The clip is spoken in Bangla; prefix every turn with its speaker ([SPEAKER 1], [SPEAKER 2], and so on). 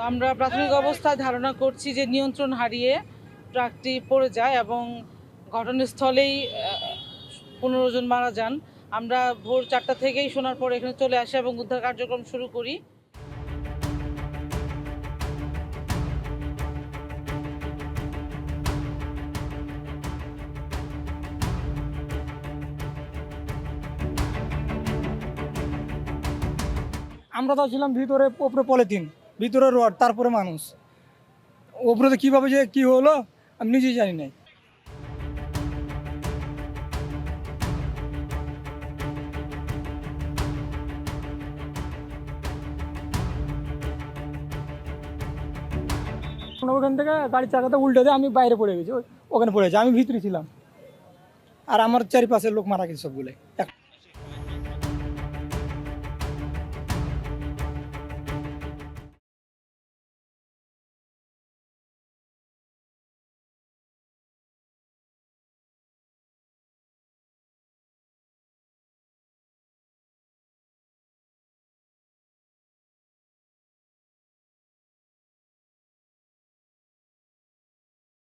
[SPEAKER 1] আমরা প্রাথমিক অবস্থায় ধারণা করছি যে নিয়ন্ত্রণ হারিয়ে ট্রাকটি পড়ে যায় এবং ঘটনাস্থলেই 15 জন মারা যান। আমরা ভোর 4টা থেকেই শোনার পর এখানে চলে আসি এবং উদ্ধার কার্যক্রম শুরু করি।
[SPEAKER 2] আমরা তো ছিলাম ভিতরে, উপরে পলিথিন, ভিতরে রড, তারপরে মানুষ। উপরে তো কীভাবে যে কী হলো আমি নিজেই জানি না। ওখান থেকে গাড়ির চাকাটা উল্টে দিয়ে আমি বাইরে পড়ে গেছি, ওখানে পড়েছি, আমি ভিতরে ছিলাম। আর আমার চারিপাশের লোক মারা গেছে সবগুলো।